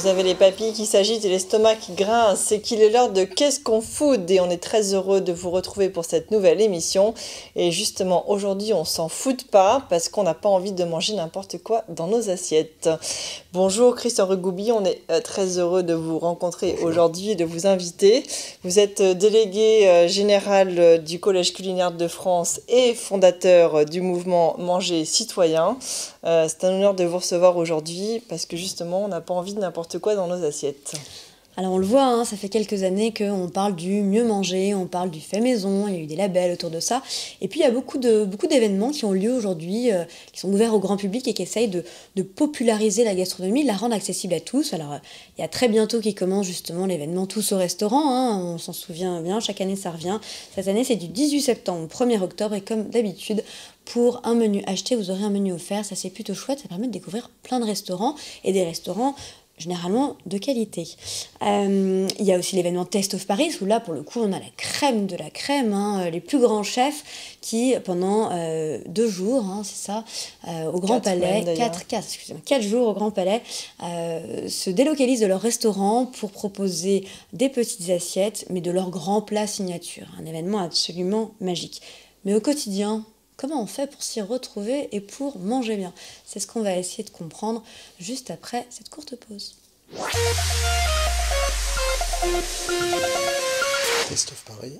vous avez les papilles qui s'agitent et l'estomac qui grince, c'est qu'il est l'heure de Qu'est-ce qu'on food? Et on est très heureux de vous retrouver pour cette nouvelle émission. Et justement, aujourd'hui, on s'en fout pas parce qu'on n'a pas envie de manger n'importe quoi dans nos assiettes. Bonjour Christian Regoubi, on est très heureux de vous rencontrer aujourd'hui et de vous inviter. Vous êtes délégué général du Collège culinaire de France et fondateur du mouvement Manger Citoyen. C'est un honneur de vous recevoir aujourd'hui parce que justement, on n'a pas envie de n'importe quoi dans nos assiettes. Alors on le voit, hein, ça fait quelques années qu'on parle du mieux manger, on parle du fait maison, il y a eu des labels autour de ça. Et puis il y a beaucoup d'événements qui ont lieu aujourd'hui, qui sont ouverts au grand public et qui essayent de populariser la gastronomie, de la rendre accessible à tous. Alors il y a très bientôt qui commence justement l'événement Tous au restaurant, hein, on s'en souvient bien, chaque année ça revient. Cette année c'est du 18 septembre au 1er octobre et comme d'habitude, pour un menu acheté, vous aurez un menu offert, ça c'est plutôt chouette, ça permet de découvrir plein de restaurants et des restaurants généralement de qualité. Il y a aussi l'événement Taste of Paris, où là, pour le coup, on a la crème de la crème, hein, les plus grands chefs qui, pendant 2 jours, hein, c'est ça, au Grand Palais, 4 jours au Grand Palais, se délocalisent de leur restaurant pour proposer des petites assiettes, mais de leurs grands plats signature. Un événement absolument magique. Mais au quotidien, comment on fait pour s'y retrouver et pour manger bien? C'est ce qu'on va essayer de comprendre juste après cette courte pause. Taste of Paris.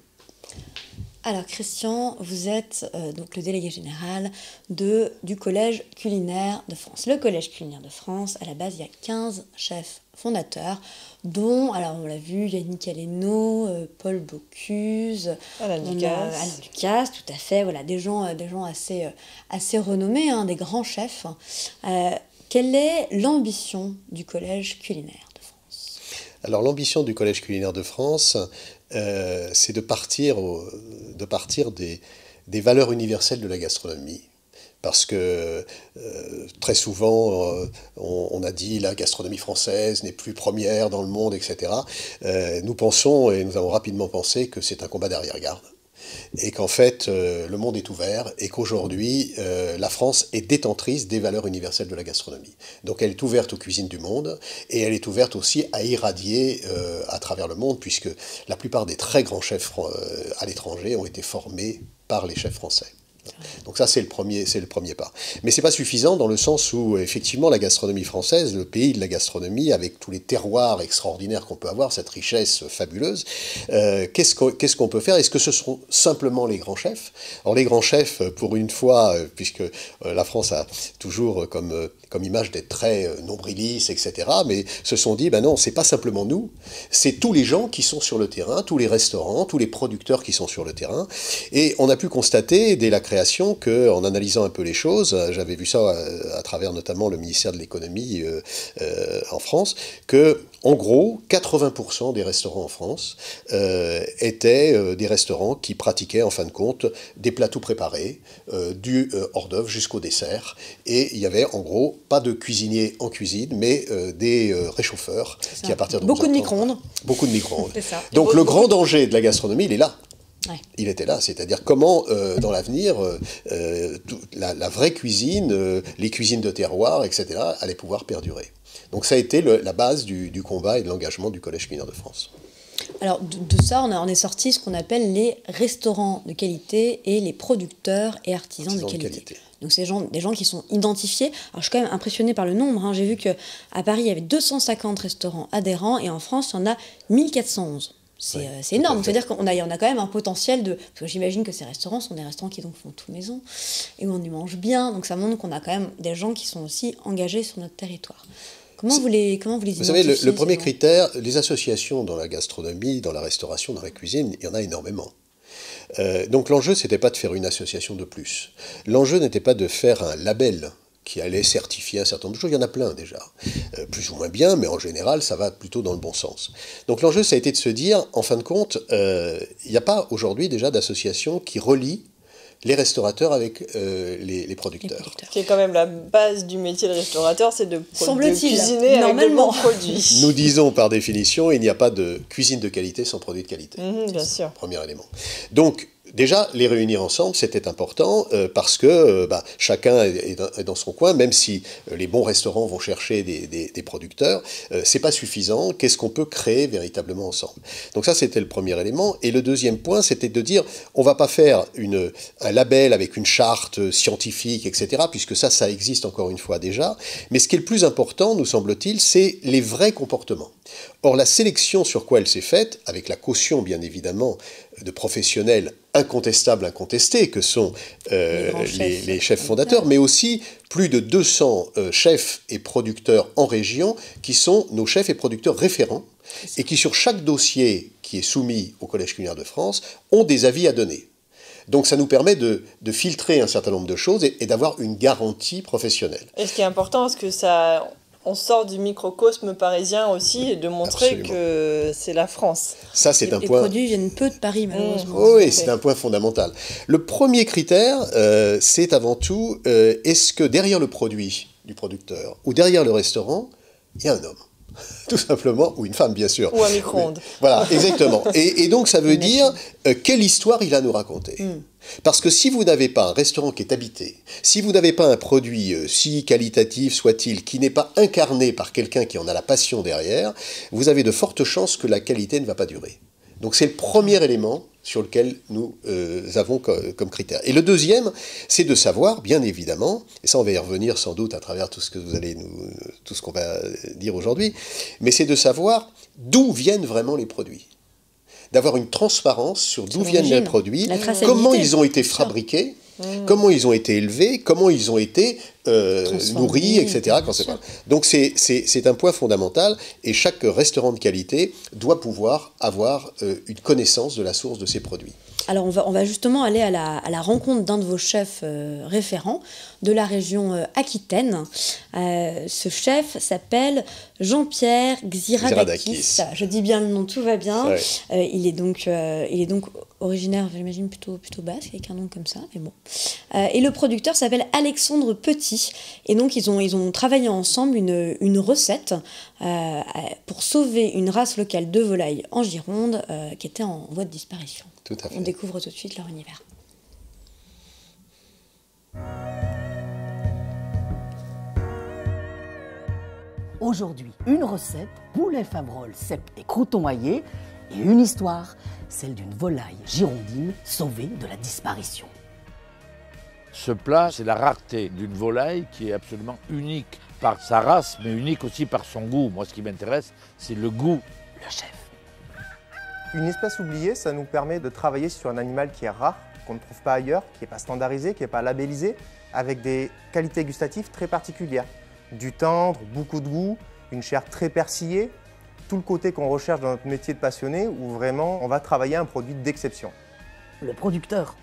Alors Christian, vous êtes donc le délégué général du Collège culinaire de France. Le Collège culinaire de France, à la base, il y a 15 chefs fondateurs, dont, alors on l'a vu, Yannick Aleno, Paul Bocuse, Alain Ducasse, tout à fait, voilà, des gens assez renommés, hein, des grands chefs. Quelle est l'ambition du Collège culinaire de France? Alors l'ambition du Collège culinaire de France, c'est de partir des valeurs universelles de la gastronomie. Parce que très souvent, on a dit la gastronomie française n'est plus première dans le monde, etc. Nous pensons, et nous avons rapidement pensé, que c'est un combat d'arrière-garde. Et qu'en fait, le monde est ouvert et qu'aujourd'hui, la France est détentrice des valeurs universelles de la gastronomie. Donc elle est ouverte aux cuisines du monde et elle est ouverte aussi à irradier à travers le monde, puisque la plupart des très grands chefs à l'étranger ont été formés par les chefs français. Donc ça, c'est le premier pas. Mais c'est pas suffisant dans le sens où, effectivement, la gastronomie française, le pays de la gastronomie, avec tous les terroirs extraordinaires qu'on peut avoir, cette richesse fabuleuse, qu'est-ce qu'on peut faire? Est-ce que ce sont simplement les grands chefs? Alors les grands chefs, pour une fois, puisque la France a toujours comme image d'être très nombrilistes, etc., mais se sont dit, ben non, c'est pas simplement nous, c'est tous les gens qui sont sur le terrain, tous les restaurants, tous les producteurs qui sont sur le terrain, et on a pu constater, dès la création, qu'en analysant un peu les choses, j'avais vu ça à travers notamment le ministère de l'économie en France, que en gros, 80% des restaurants en France étaient des restaurants qui pratiquaient en fin de compte des plats tout préparés, du hors d'œuvre jusqu'au dessert, et il y avait en gros pas de cuisiniers en cuisine, mais des réchauffeurs qui à partir de beaucoup de micro-ondes. Beaucoup de micro-ondes. C'est ça. Donc le grand danger de la gastronomie, il est là. Ouais. Il était là, c'est-à-dire comment, dans l'avenir, la vraie cuisine, les cuisines de terroir, etc., allaient pouvoir perdurer. Donc ça a été la base du combat et de l'engagement du Collège culinaire de France. Alors de ça, on est sorti ce qu'on appelle les restaurants de qualité et les producteurs et artisans de qualité. Donc c'est des gens qui sont identifiés. Alors je suis quand même impressionnée par le nombre, hein. J'ai vu qu'à Paris, il y avait 250 restaurants adhérents et en France, il y en a 1411. C'est énorme, c'est-à-dire qu'on a quand même un potentiel de... Parce que j'imagine que ces restaurants sont des restaurants qui donc font tout maison et où on y mange bien, donc ça montre qu'on a quand même des gens qui sont aussi engagés sur notre territoire. Comment vous les identifiez? Vous savez, le premier critère, les associations dans la gastronomie, dans la restauration, dans la cuisine, il y en a énormément. Donc l'enjeu, c'était pas de faire une association de plus. L'enjeu n'était pas de faire un label qui allait certifier un certain nombre de choses. Il y en a plein déjà, plus ou moins bien, mais en général, ça va plutôt dans le bon sens. Donc l'enjeu, ça a été de se dire, en fin de compte, il n'y a pas aujourd'hui déjà d'association qui relie les restaurateurs avec les producteurs. Ce qui est quand même la base du métier de restaurateur, c'est de cuisiner avec de bons produits. Nous disons par définition, il n'y a pas de cuisine de qualité sans produit de qualité. Bien sûr. Premier élément. Donc, déjà, les réunir ensemble, c'était important parce que chacun est dans son coin, même si les bons restaurants vont chercher des producteurs, c'est pas suffisant. Qu'est-ce qu'on peut créer véritablement ensemble? Donc ça, c'était le premier élément. Et le deuxième point, c'était de dire, on va pas faire un label avec une charte scientifique, etc., puisque ça existe encore une fois déjà. Mais ce qui est le plus important, nous semble-t-il, c'est les vrais comportements. Or, la sélection sur quoi elle s'est faite, avec la caution bien évidemment de professionnels incontestables, incontestés, que sont les chefs fondateurs, mais aussi plus de 200 chefs et producteurs en région qui sont nos chefs et producteurs référents et qui, sur chaque dossier qui est soumis au Collège culinaire de France, ont des avis à donner. Donc ça nous permet de filtrer un certain nombre de choses et d'avoir une garantie professionnelle. Et ce qui est important, c'est que on sort du microcosme parisien aussi et de montrer Absolument. Que c'est la France. Ça, c'est un point. Les produits viennent peu de Paris, malheureusement. Oui, c'est un point fondamental. Le premier critère, c'est avant tout, est-ce que derrière le produit du producteur ou derrière le restaurant, il y a un homme? Tout simplement, ou une femme bien sûr. Ou un micro-ondes. Voilà, exactement. Et donc ça veut dire quelle histoire il a à nous raconter. Parce que si vous n'avez pas un restaurant qui est habité, si vous n'avez pas un produit, si qualitatif soit-il, qui n'est pas incarné par quelqu'un qui en a la passion derrière, vous avez de fortes chances que la qualité ne va pas durer. Donc c'est le premier élément sur lequel nous avons comme critère. Et le deuxième, c'est de savoir, bien évidemment, et ça on va y revenir sans doute à travers tout ce qu'on va dire aujourd'hui, mais c'est de savoir d'où viennent vraiment les produits. D'avoir une transparence sur d'où viennent les produits, comment ils ont été fabriqués, comment ils ont été élevés, comment ils ont été nourris, etc. Donc c'est un point fondamental et chaque restaurant de qualité doit pouvoir avoir une connaissance de la source de ses produits. Alors on va justement aller à la rencontre d'un de vos chefs référents de la région Aquitaine. Ce chef s'appelle Jean-Pierre Xiradakis. Je dis bien le nom, tout va bien. Ouais. Il est donc originaire, j'imagine, plutôt basque, avec un nom comme ça, mais bon. Et le producteur s'appelle Alexandre Petit. Et donc ils ont travaillé ensemble une recette pour sauver une race locale de volailles en Gironde qui était en voie de disparition. Tout à fait. On découvre tout de suite leur univers. Aujourd'hui, une recette, poulet favrol, cèpe et croûtons maillés, et une histoire, celle d'une volaille girondine sauvée de la disparition. Ce plat, c'est la rareté d'une volaille qui est absolument unique par sa race, mais unique aussi par son goût. Moi, ce qui m'intéresse, c'est le goût. Le chef. Une espèce oubliée, ça nous permet de travailler sur un animal qui est rare, qu'on ne trouve pas ailleurs, qui n'est pas standardisé, qui n'est pas labellisé, avec des qualités gustatives très particulières. Du tendre, beaucoup de goût, une chair très persillée, tout le côté qu'on recherche dans notre métier de passionné, où vraiment on va travailler un produit d'exception. Le producteur.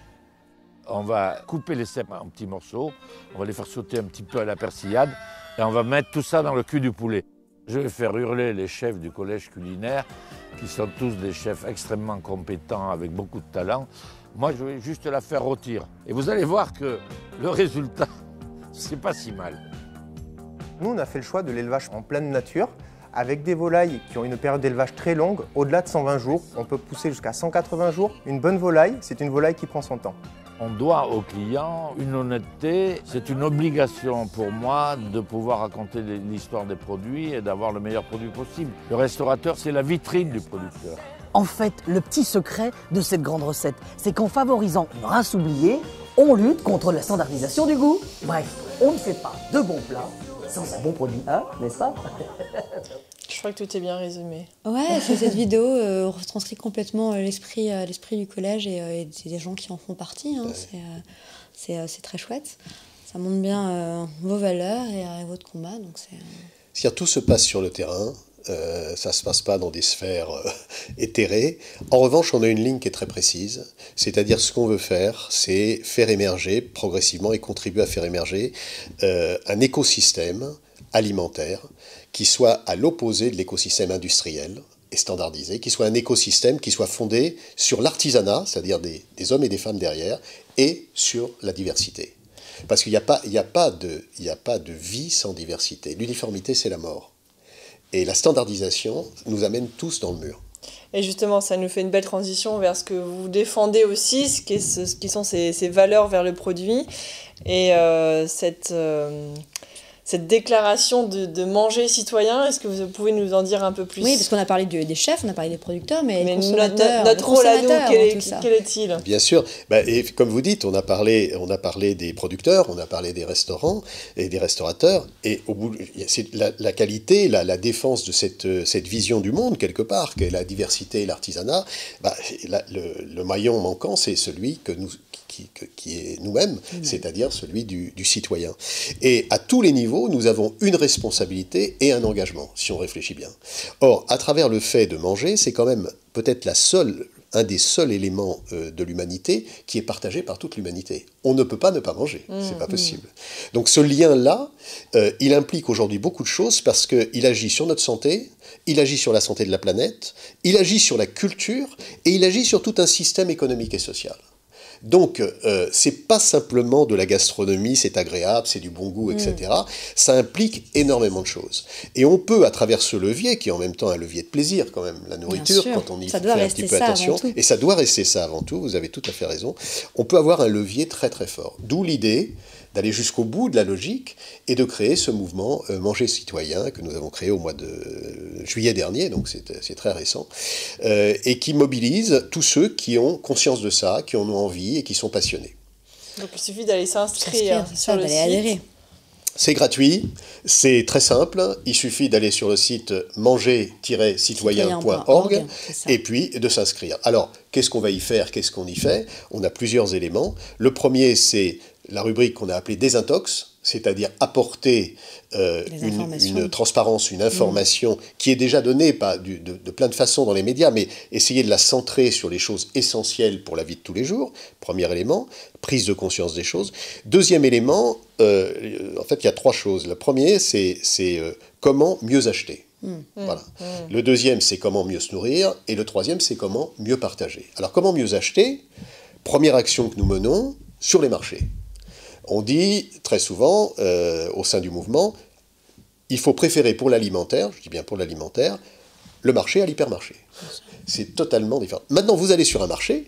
On va couper les cèpes en petits morceaux, on va les faire sauter un petit peu à la persillade, et on va mettre tout ça dans le cul du poulet. Je vais faire hurler les chefs du collège culinaire, qui sont tous des chefs extrêmement compétents, avec beaucoup de talent. Moi, je vais juste la faire rôtir. Et vous allez voir que le résultat, c'est pas si mal. Nous, on a fait le choix de l'élevage en pleine nature, avec des volailles qui ont une période d'élevage très longue, au-delà de 120 jours. On peut pousser jusqu'à 180 jours. Une bonne volaille, c'est une volaille qui prend son temps. On doit aux clients une honnêteté. C'est une obligation pour moi de pouvoir raconter l'histoire des produits et d'avoir le meilleur produit possible. Le restaurateur, c'est la vitrine du producteur. En fait, le petit secret de cette grande recette, c'est qu'en favorisant une race oubliée, on lutte contre la standardisation du goût. Bref, on ne fait pas de bons plats sans un bon produit, hein, n'est-ce pas? Je crois que tout est bien résumé. Ouais, cette vidéo retranscrit complètement l'esprit du collège et des gens qui en font partie. Hein. C'est très chouette. Ça montre bien vos valeurs et votre combat. Donc tout se passe sur le terrain. Ça ne se passe pas dans des sphères éthérées. En revanche, on a une ligne qui est très précise. C'est-à-dire ce qu'on veut faire, c'est faire émerger progressivement et contribuer à faire émerger un écosystème alimentaire qui soit à l'opposé de l'écosystème industriel et standardisé, qui soit un écosystème qui soit fondé sur l'artisanat, c'est-à-dire des hommes et des femmes derrière, et sur la diversité. Parce qu'il n'y a pas de vie sans diversité. L'uniformité, c'est la mort. Et la standardisation nous amène tous dans le mur. Et justement, ça nous fait une belle transition vers ce que vous défendez aussi, ce qui sont ces valeurs vers le produit. Et cette déclaration de manger citoyen, est-ce que vous pouvez nous en dire un peu plus? Oui, parce qu'on a parlé des chefs, on a parlé des producteurs, mais les notre consommateurs, rôle à nous, tout ça. quel est-il? Bien sûr. Et comme vous dites, on a parlé des producteurs, on a parlé des restaurants et des restaurateurs. Et au bout, c'est la qualité, la défense de cette vision du monde, quelque part, qu'est la diversité et l'artisanat, le maillon manquant, c'est celui qui est nous-mêmes, c'est-à-dire celui du citoyen. Et à tous les niveaux, nous avons une responsabilité et un engagement, si on réfléchit bien. Or, à travers le fait de manger, c'est quand même peut-être un des seuls éléments de l'humanité qui est partagé par toute l'humanité. On ne peut pas ne pas manger, c'est pas possible. Donc ce lien-là, il implique aujourd'hui beaucoup de choses parce qu'il agit sur notre santé, il agit sur la santé de la planète, il agit sur la culture et il agit sur tout un système économique et social. Donc, c'est pas simplement de la gastronomie, c'est agréable, c'est du bon goût, etc. Ça implique énormément de choses. Et on peut, à travers ce levier, qui est en même temps un levier de plaisir quand même, la nourriture, quand on y fait un petit peu attention, et ça doit rester ça avant tout, vous avez tout à fait raison, on peut avoir un levier très très fort. D'où l'idée d'aller jusqu'au bout de la logique et de créer ce mouvement Manger citoyen que nous avons créé au mois de juillet dernier, donc c'est très récent, et qui mobilise tous ceux qui ont conscience de ça, qui en ont envie et qui sont passionnés. Donc il suffit d'aller s'inscrire sur le site. Adhérer. C'est gratuit, c'est très simple, il suffit d'aller sur le site manger-citoyen.org et puis de s'inscrire. Alors, qu'est-ce qu'on va y faire, qu'est-ce qu'on y fait? On a plusieurs éléments. Le premier, c'est la rubrique qu'on a appelée désintox, c'est-à-dire apporter une transparence, une information qui est déjà donnée de plein de façons dans les médias, mais essayer de la centrer sur les choses essentielles pour la vie de tous les jours. Premier élément, prise de conscience des choses. Deuxième élément, en fait, il y a trois choses. Le premier, c'est comment mieux acheter. Voilà. Le deuxième, c'est comment mieux se nourrir. Et le troisième, c'est comment mieux partager. Alors, comment mieux acheter? Première action que nous menons sur les marchés. On dit très souvent, au sein du mouvement, il faut préférer pour l'alimentaire, je dis bien pour l'alimentaire, le marché à l'hypermarché. C'est totalement différent. Maintenant, vous allez sur un marché,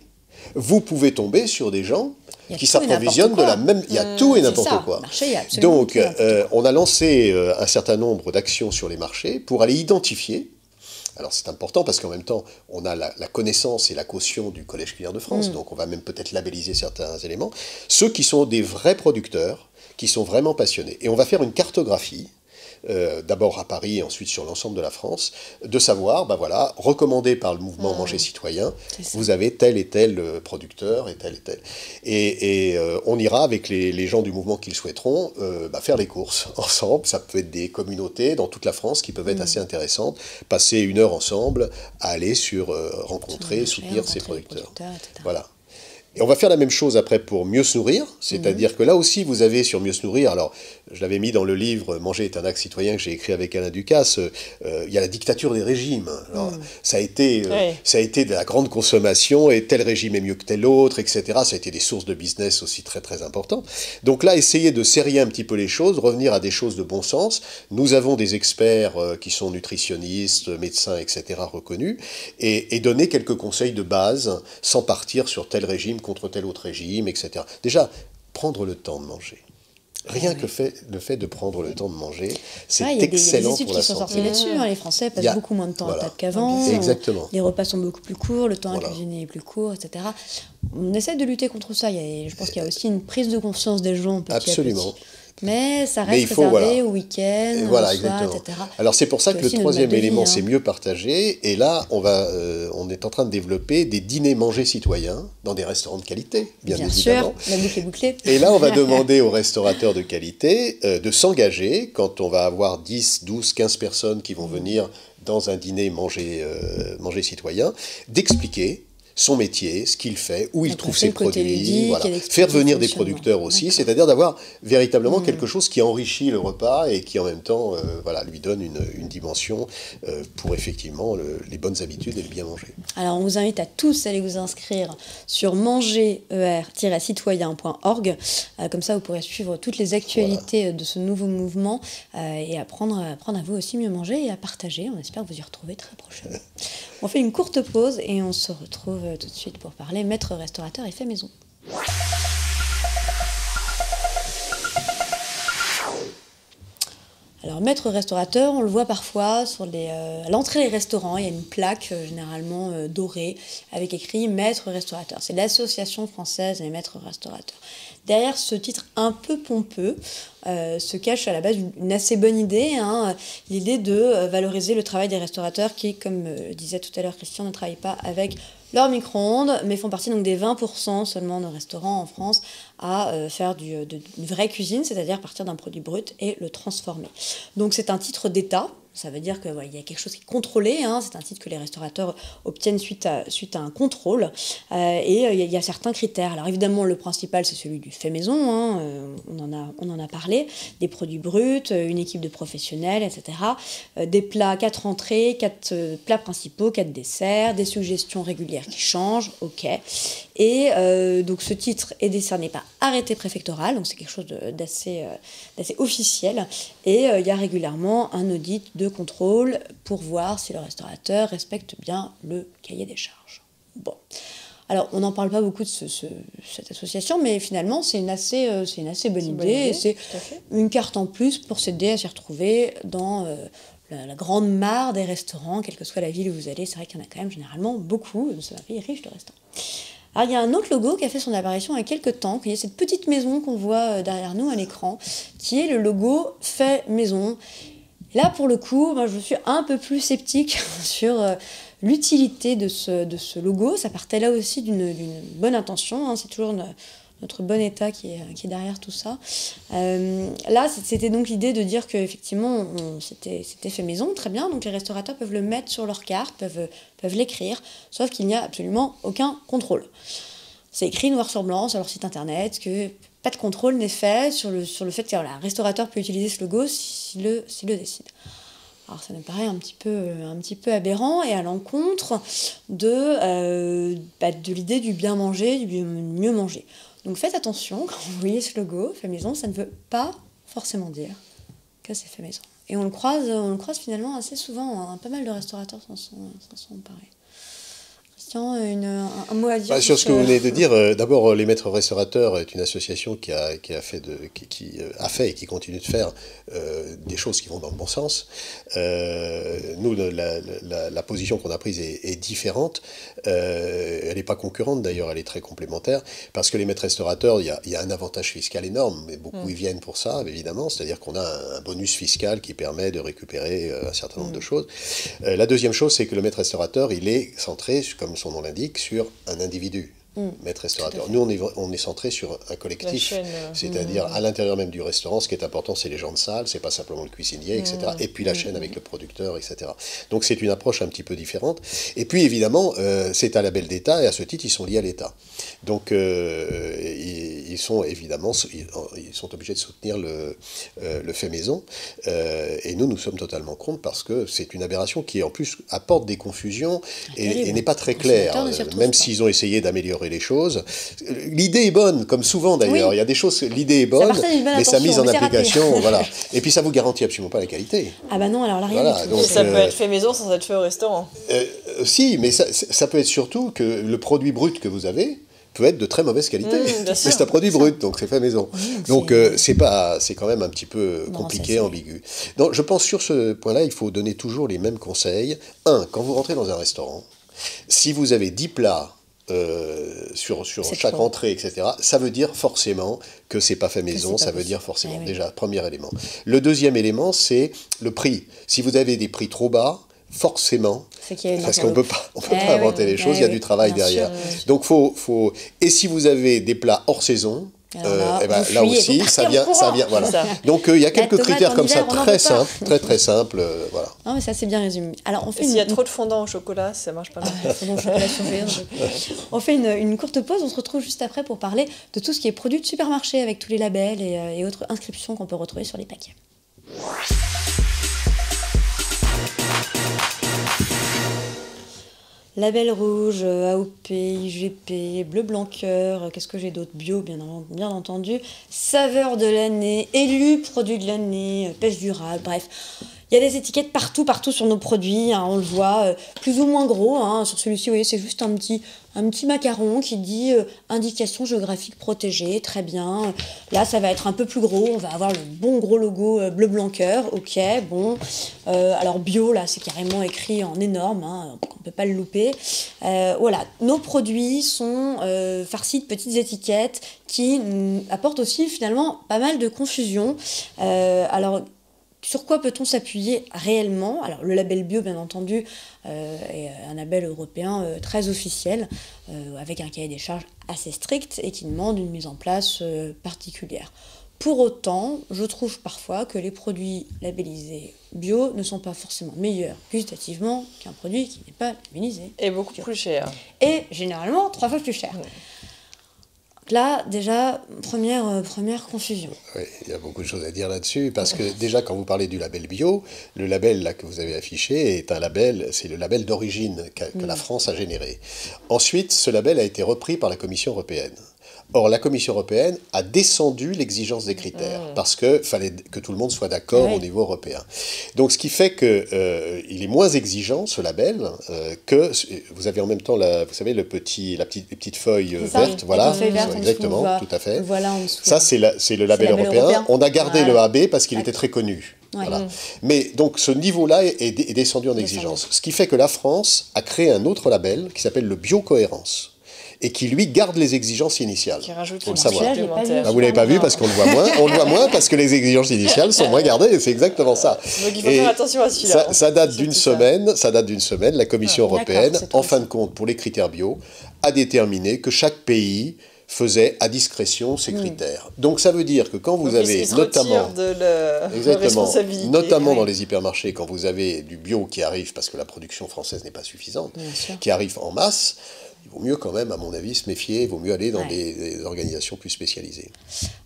vous pouvez tomber sur des gens qui s'approvisionnent de la même... Il y a tout et n'importe quoi. Donc, on a lancé un certain nombre d'actions sur les marchés pour aller identifier. Alors c'est important parce qu'en même temps, on a la connaissance et la caution du Collège culinaire de France, donc on va même peut-être labelliser certains éléments. Ceux qui sont des vrais producteurs, qui sont vraiment passionnés. Et on va faire une cartographie, d'abord à Paris et ensuite sur l'ensemble de la France, de savoir, recommandé par le mouvement Manger Citoyen, vous avez tel et tel producteur et tel et tel. Et on ira avec les gens du mouvement qui le souhaiteront faire les courses ensemble. Ça peut être des communautés dans toute la France qui peuvent être assez intéressantes, passer une heure ensemble à aller rencontrer, soutenir ces producteurs. Voilà. Et on va faire la même chose après pour mieux se nourrir, c'est-à-dire que là aussi vous avez sur mieux se nourrir, alors je l'avais mis dans le livre Manger est un acte citoyen que j'ai écrit avec Alain Ducasse, il y a la dictature des régimes. Alors, ça a été de la grande consommation et tel régime est mieux que tel autre, etc. Ça a été des sources de business aussi très très importantes. Donc là, essayer de serrer un petit peu les choses, revenir à des choses de bon sens. Nous avons des experts qui sont nutritionnistes, médecins, etc. reconnus, et donner quelques conseils de base sans partir sur tel régime contre tel autre régime, etc. Déjà, prendre le temps de manger. Rien que le fait de prendre le temps de manger, c'est excellent pour la santé. Il y a des études qui sont sorties là-dessus. Les Français passent beaucoup moins de temps à table qu'avant. Exactement. Les repas sont beaucoup plus courts, le temps à cuisiner est plus court, etc. On essaie de lutter contre ça. Je pense qu'il y a aussi une prise de conscience des gens petit Absolument. à petit. Mais ça reste réservé au week-end, au soir, etc. Alors c'est pour ça que le troisième élément, c'est mieux partager. Et là, on est en train de développer des dîners mangés citoyens dans des restaurants de qualité, bien évidemment. Sûr, la boucle est bouclée. Et là, on va demander aux restaurateurs de qualité de s'engager quand on va avoir 10, 12, 15 personnes qui vont venir dans un dîner manger citoyen, d'expliquer son métier, ce qu'il fait, où il trouve ses produits, faire venir des producteurs aussi, c'est-à-dire d'avoir véritablement quelque chose qui enrichit le repas et qui en même temps lui donne une dimension pour effectivement les bonnes habitudes et le bien manger. Alors on vous invite à tous à aller vous inscrire sur manger-citoyen.org, comme ça vous pourrez suivre toutes les actualités de ce nouveau mouvement et apprendre à vous aussi mieux manger et à partager. On espère vous y retrouver très prochainement. On fait une courte pause et on se retrouve tout de suite pour parler maître restaurateur et fait maison. Alors, maître restaurateur, on le voit parfois à l'entrée des restaurants, il y a une plaque généralement dorée avec écrit maître restaurateur. C'est l'Association française des maîtres restaurateurs. Derrière ce titre un peu pompeux se cache à la base une assez bonne idée, l'idée de valoriser le travail des restaurateurs qui, comme disait tout à l'heure Christian, ne travaillent pas avec leur micro-ondes, mais font partie donc des 20% seulement de restaurants en France à faire d'une vraie cuisine, c'est-à-dire partir d'un produit brut et le transformer. Donc c'est un titre d'État. Ça veut dire qu'il y a quelque chose qui est contrôlé, c'est un titre que les restaurateurs obtiennent suite à un contrôle, et il y a certains critères. Alors évidemment, le principal, c'est celui du fait maison, on en a parlé, des produits bruts, une équipe de professionnels, etc. Des plats, 4 entrées, 4 plats principaux, 4 desserts, des suggestions régulières qui changent, ok. Et donc ce titre est décerné par arrêté préfectoral, donc c'est quelque chose d'assez officiel, et il y a régulièrement un audit de contrôle pour voir si le restaurateur respecte bien le cahier des charges. Bon, alors on n'en parle pas beaucoup de cette association, mais finalement c'est une assez bonne idée, c'est une carte en plus pour s'aider à s'y retrouver dans la grande mare des restaurants, quelle que soit la ville où vous allez. C'est vrai qu'il y en a quand même généralement beaucoup, c'est un pays riche de restaurants. Alors il y a un autre logo qui a fait son apparition il y a quelques temps, il y a cette petite maison qu'on voit derrière nous à l'écran, qui est le logo fait maison. Là, pour le coup, moi, je suis un peu plus sceptique sur l'utilité de ce logo. Ça partait là aussi d'une bonne intention, c'est toujours notre bon état qui est derrière tout ça. Là, c'était donc l'idée de dire qu'effectivement, c'était fait maison, très bien, donc les restaurateurs peuvent le mettre sur leur carte, peuvent l'écrire, sauf qu'il n'y a absolument aucun contrôle. C'est écrit noir sur blanc sur leur site internet que pas de contrôle n'est fait sur le fait que un restaurateur peut utiliser ce logo s'il le décide. Alors ça me paraît un petit peu aberrant et à l'encontre de l'idée du bien manger, du mieux manger. Donc faites attention, quand vous voyez ce logo, fait maison, ça ne veut pas forcément dire que c'est fait maison. Et on le croise finalement assez souvent, pas mal de restaurateurs s'en sont emparés. Un mot à dire sur ce que vous venez de dire. D'abord, les maîtres restaurateurs est une association qui a fait et qui continue de faire des choses qui vont dans le bon sens. Nous, la position qu'on a prise est différente. Elle n'est pas concurrente d'ailleurs, elle est très complémentaire, parce que les maîtres restaurateurs, il y a un avantage fiscal énorme, mais beaucoup y viennent pour ça, évidemment, c'est-à-dire qu'on a un bonus fiscal qui permet de récupérer un certain nombre de choses. La deuxième chose, c'est que le maître restaurateur, il est centré, comme son nom l'indique, sur un individu. Maître restaurateur. Nous, on est centré sur un collectif, c'est-à-dire à l'intérieur même du restaurant, ce qui est important, c'est les gens de salle, c'est pas simplement le cuisinier, etc. Et puis la chaîne avec le producteur, etc. Donc c'est une approche un petit peu différente. Et puis évidemment, c'est un label d'État, et à ce titre, ils sont liés à l'État. Donc ils sont évidemment, ils sont obligés de soutenir le fait maison. Et nous sommes totalement contre, parce que c'est une aberration qui en plus apporte des confusions et n'est pas très claire, même s'ils ont essayé d'améliorer les choses. L'idée est bonne, comme souvent d'ailleurs. Oui. Il y a des choses, l'idée est bonne, mais sa mise en application, voilà. Et puis ça vous garantit absolument pas la qualité. Ah bah non, alors là, rien du tout. Donc, ça peut être fait maison sans être fait au restaurant. Si, mais ça peut être surtout que le produit brut que vous avez peut être de très mauvaise qualité. Mais c'est un produit brut, donc c'est fait maison. Donc c'est quand même un petit peu compliqué, ambigu. Donc je pense sur ce point-là, il faut donner toujours les mêmes conseils. Quand vous rentrez dans un restaurant, si vous avez 10 plats sur chaque entrée, etc., ça veut dire forcément que c'est pas fait maison, ça veut dire forcément, déjà, premier élément. Le deuxième élément, c'est le prix. Si vous avez des prix trop bas, forcément, parce qu'on ne peut pas inventer les choses, il y a du travail derrière. Donc, et si vous avez des plats hors saison, là aussi, ça vient, voilà. Donc il y a quelques critères comme ça, très simples, voilà. Non, mais ça c'est bien résumé. Alors s'il y a trop de fondant au chocolat, ça marche pas mal. Fondant au chocolat surveillant. On fait une courte pause, on se retrouve juste après pour parler de tout ce qui est produit de supermarché avec tous les labels et autres inscriptions qu'on peut retrouver sur les paquets. Label rouge, AOP, IGP, bleu blanc cœur, qu'est-ce que j'ai d'autre? Bio, bien entendu. Saveur de l'année, élu produit de l'année, pêche durable, bref. Il y a des étiquettes partout sur nos produits, hein, on le voit, plus ou moins gros. Hein. Sur celui-ci, vous voyez, c'est juste un petit macaron qui dit indication géographique protégée, très bien. Là, ça va être un peu plus gros, on va avoir le bon gros logo bleu blanc cœur, ok, bon. Alors bio, là, c'est carrément écrit en énorme, hein, on ne peut pas le louper. Voilà, nos produits sont farcis de petites étiquettes qui apportent aussi finalement pas mal de confusion. Alors, sur quoi peut-on s'appuyer réellement? Alors le label bio, bien entendu, est un label européen très officiel, avec un cahier des charges assez strict et qui demande une mise en place particulière. Pour autant, je trouve parfois que les produits labellisés bio ne sont pas forcément meilleurs gustativement qu'un produit qui n'est pas labellisé. Et beaucoup plus cher. Et généralement 3 fois plus cher. Là, déjà, première confusion. Oui, il y a beaucoup de choses à dire là-dessus, parce que déjà, quand vous parlez du label bio, le label là, que vous avez affiché est un label, c'est le label d'origine que la France a généré. Ensuite, ce label a été repris par la Commission européenne. Or, la Commission européenne a descendu l'exigence des critères, parce qu'il fallait que tout le monde soit d'accord au niveau européen. Donc, ce qui fait qu'il est moins exigeant, ce label, que vous avez en même temps, vous savez, les petites feuilles vertes, voilà, exactement, tout à fait. Voilà en dessous. Ça, c'est le label européen. On a gardé le AB parce qu'il était très connu. Ouais. Voilà. Mais donc ce niveau-là est descendu en exigence. Ce qui fait que la France a créé un autre label qui s'appelle le Biocohérence, et qui, lui, garde les exigences initiales. Qui rajoute faut le une savoir. supplémentaire. Ah, vous ne l'avez pas vu parce qu'on le voit moins. On le voit moins parce que les exigences initiales sont moins gardées, et c'est exactement ça. Donc il faut faire attention à celui-là. Ça date d'une semaine. La Commission européenne, d'accord, en fin de compte, pour les critères bio, a déterminé que chaque pays faisait à discrétion ses critères. Donc ça veut dire que quand vous avez notamment dans les hypermarchés, quand vous avez du bio qui arrive, parce que la production française n'est pas suffisante, qui arrive en masse, il vaut mieux quand même, à mon avis, se méfier, il vaut mieux aller dans des organisations plus spécialisées.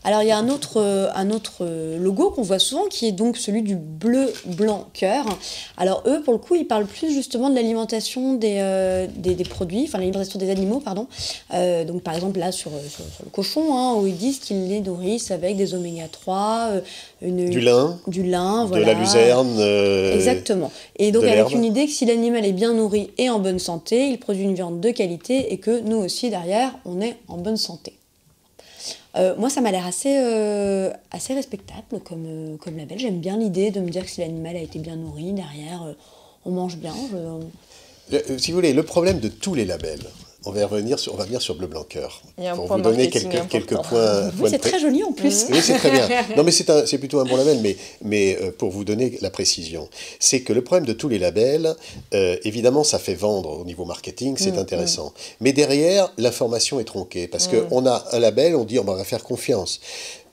Alors il y a un autre logo qu'on voit souvent qui est donc celui du bleu blanc cœur. Alors eux, pour le coup, ils parlent plus justement de l'alimentation des produits, enfin l'alimentation des animaux, pardon. Donc par exemple là sur le cochon, hein, où ils disent qu'ils les nourrissent avec des oméga 3, du lin, voilà. De la luzerne. Exactement. Et donc avec une idée que si l'animal est bien nourri et en bonne santé, il produit une viande de qualité et que nous aussi derrière, on est en bonne santé. Moi, ça m'a l'air assez respectable comme label. J'aime bien l'idée de me dire que si l'animal a été bien nourri, derrière, on mange bien. Si vous voulez, le problème de tous les labels, on va venir sur bleu blanc cœur. Pour vous donner quelques points. Oui, c'est très joli en plus. Oui, c'est très bien. Non, mais c'est plutôt un bon label, mais pour vous donner la précision, c'est que le problème de tous les labels, évidemment, ça fait vendre au niveau marketing, c'est intéressant. Mais derrière, l'information est tronquée, parce qu'on a un label, on dit on va faire confiance.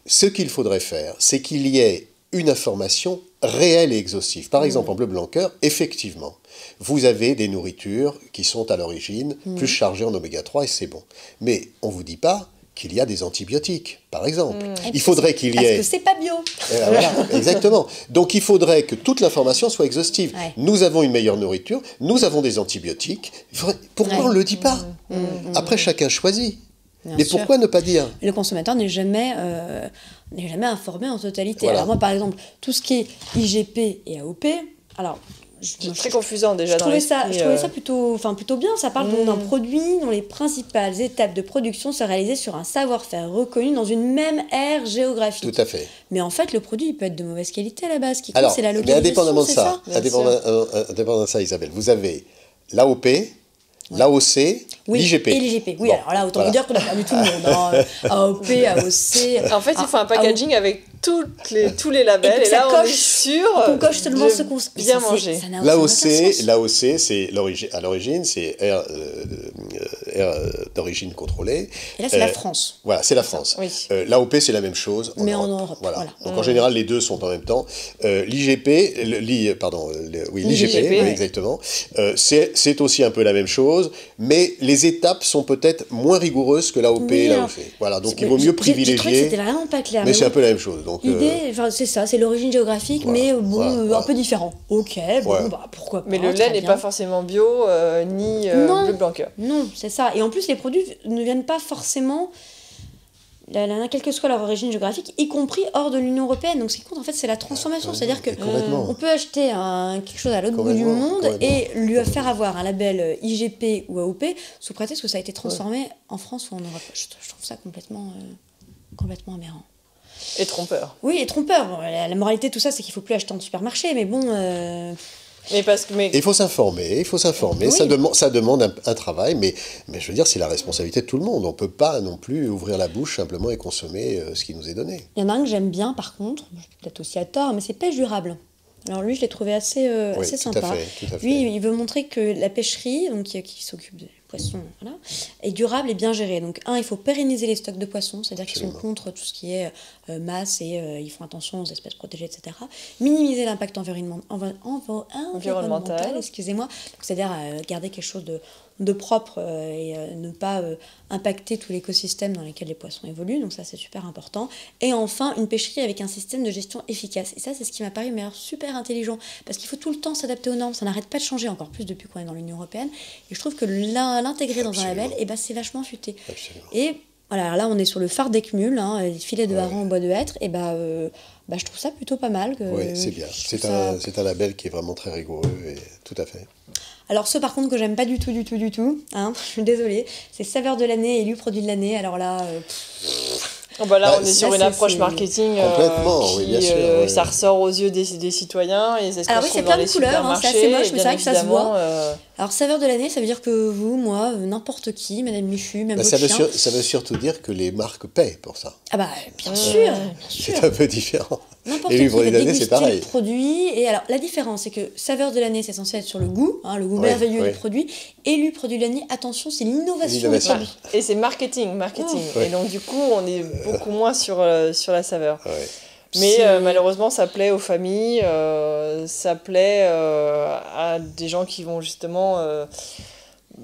Ce qu'il faudrait faire, c'est qu'il y ait une information réelle et exhaustive. Par exemple, en bleu blanc cœur, effectivement, vous avez des nourritures qui sont à l'origine plus chargées en oméga 3 et c'est bon. Mais on ne vous dit pas qu'il y a des antibiotiques, par exemple. Il faudrait qu'il y ait... Parce que c'est pas bio. Voilà, exactement. Donc il faudrait que toute l'information soit exhaustive. Ouais. Nous avons une meilleure nourriture, nous avons des antibiotiques. Pourquoi on ne le dit pas? Après, chacun choisit. Mais pourquoi ne pas dire? Le consommateur n'est jamais informé en totalité. Voilà. Alors moi, par exemple, tout ce qui est IGP et AOP, alors... C'est très confusant déjà dans l'esprit. Je trouvais ça plutôt bien. Ça parle d'un produit dont les principales étapes de production sont réalisées sur un savoir-faire reconnu dans une même aire géographique. Tout à fait. Mais en fait, le produit il peut être de mauvaise qualité à la base. Ce qui compte, c'est la localisation. Mais indépendamment de ça, Isabelle, vous avez l'AOP, l'AOC, l'IGP. Et l'IGP. Oui, bon, alors là, autant vous dire qu'on a perdu tout le monde. Hein. AOP, AOC. En fait, il faut un packaging avec tous les labels. Et là, on est sûr qu'on coche seulement ce qu'on bien manger. L'AOC, c'est à l'origine, c'est aire d'origine contrôlée. Et là, c'est la France. Voilà, c'est la France. Oui. L'AOP, c'est la même chose. Mais en Europe. Voilà. Donc en général, les deux sont en même temps. L'IGP, oui, exactement. C'est aussi un peu la même chose, mais les étapes sont peut-être moins rigoureuses que l'AOP et l'AOC. Voilà, donc il vaut mieux privilégier. Je trouvais que c'était vraiment pas clair. Mais c'est un peu la même chose. L'idée, c'est ça, c'est l'origine géographique, mais un peu différent. Ok, pourquoi pas. Mais le lait n'est pas forcément bio, ni bleu blanc cœur. Non, c'est ça. Et en plus, les produits ne viennent pas forcément quelle que soit leur origine géographique, y compris hors de l'Union européenne. Donc ce qui compte en fait c'est la transformation, c'est-à-dire que on peut acheter quelque chose à l'autre bout du monde et lui faire avoir un label IGP ou AOP sous prétexte que ça a été transformé en France ou en Europe. Je trouve ça complètement aberrant. Et trompeur. Oui, et trompeur. Bon, la moralité de tout ça, c'est qu'il ne faut plus acheter en supermarché, mais bon... Il faut s'informer, oui. Ça demande un travail, mais je veux dire, c'est la responsabilité de tout le monde. On ne peut pas non plus ouvrir la bouche simplement et consommer ce qui nous est donné. Il y en a un que j'aime bien, par contre, peut-être aussi à tort, mais c'est pêche durable. Alors lui, je l'ai trouvé assez sympa. Tout à fait. Lui, il veut montrer que la pêcherie, donc qui s'occupe des poissons, voilà, est durable et bien gérée. Donc il faut pérenniser les stocks de poissons, c'est-à-dire qu'ils sont contre tout ce qui est masse et ils font attention aux espèces protégées, etc. Minimiser l'impact environnemental, excusez-moi. C'est-à-dire garder quelque chose de propre et ne pas impacter tout l'écosystème dans lequel les poissons évoluent, donc ça c'est super important. Et enfin, une pêcherie avec un système de gestion efficace. Et ça c'est ce qui m'a paru super intelligent, parce qu'il faut tout le temps s'adapter aux normes, ça n'arrête pas de changer, encore plus depuis qu'on est dans l'Union européenne. Et je trouve que l'intégrer dans un label, c'est vachement futé. Absolument. Et voilà, là on est sur le phare d'Eckmühl, les filets de hareng en bois de hêtre, et je trouve ça plutôt pas mal. Oui, c'est bien. C'est un label qui est vraiment très rigoureux, et tout à fait. Alors ceux par contre que j'aime pas du tout, hein, je suis désolée, c'est saveur de l'année, élu produit de l'année, alors là... on est sur une approche marketing complètement, bien sûr, ça ressort aux yeux des citoyens et c'est ce qu'on trouve dans les supermarchés. C'est assez moche, mais c'est vrai que ça se voit. Euh... Alors saveur de l'année, ça veut dire que vous, moi, n'importe qui, Madame Michu, même votre chien... Ça veut surtout dire que les marques payent pour ça. Ah bien sûr. C'est un peu différent. N'importe et qui produit de l'année, c'est pareil. Le produit. Et alors la différence, c'est que saveur de l'année, c'est censé être sur le goût, le goût merveilleux du produit. Élu produit de l'année, attention, c'est l'innovation du produit. Et c'est marketing. Et donc du coup, on est beaucoup moins sur la saveur. Mais malheureusement, ça plaît aux familles, ça plaît à des gens qui vont justement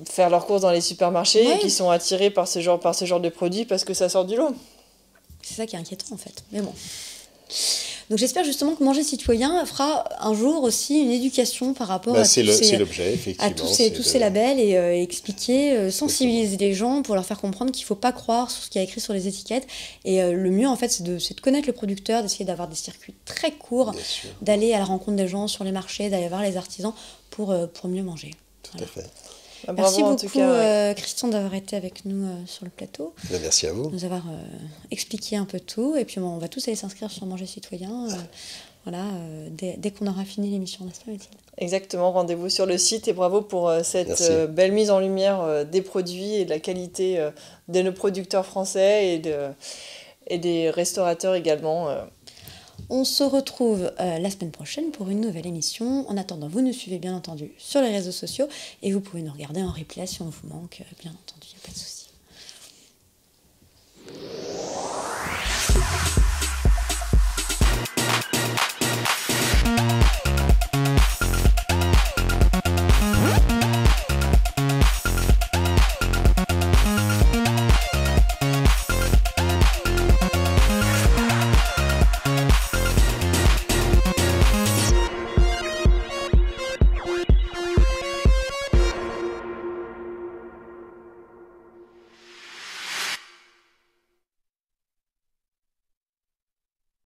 faire leurs courses dans les supermarchés et qui sont attirés par ce genre de produits parce que ça sort du lot. C'est ça qui est inquiétant en fait. Mais bon. Donc j'espère justement que Manger Citoyen fera un jour aussi une éducation par rapport à tous ces labels et expliquer, sensibiliser les gens pour leur faire comprendre qu'il ne faut pas croire sur ce qu'il y a écrit sur les étiquettes. Et le mieux en fait c'est de connaître le producteur, d'essayer d'avoir des circuits très courts, d'aller à la rencontre des gens sur les marchés, d'aller voir les artisans pour mieux manger. Tout à fait. Merci beaucoup Christian d'avoir été avec nous sur le plateau. Merci à vous. De nous avoir expliqué un peu tout. Et puis on va tous aller s'inscrire sur Manger Citoyen dès qu'on aura fini l'émission, n'est-ce pas Mathilde ? Exactement, rendez-vous sur le site et bravo pour cette belle mise en lumière des produits et de la qualité de nos producteurs français et des restaurateurs également. On se retrouve la semaine prochaine pour une nouvelle émission. En attendant, vous nous suivez bien entendu sur les réseaux sociaux et vous pouvez nous regarder en replay si on vous manque, bien entendu, il n'y a pas de souci.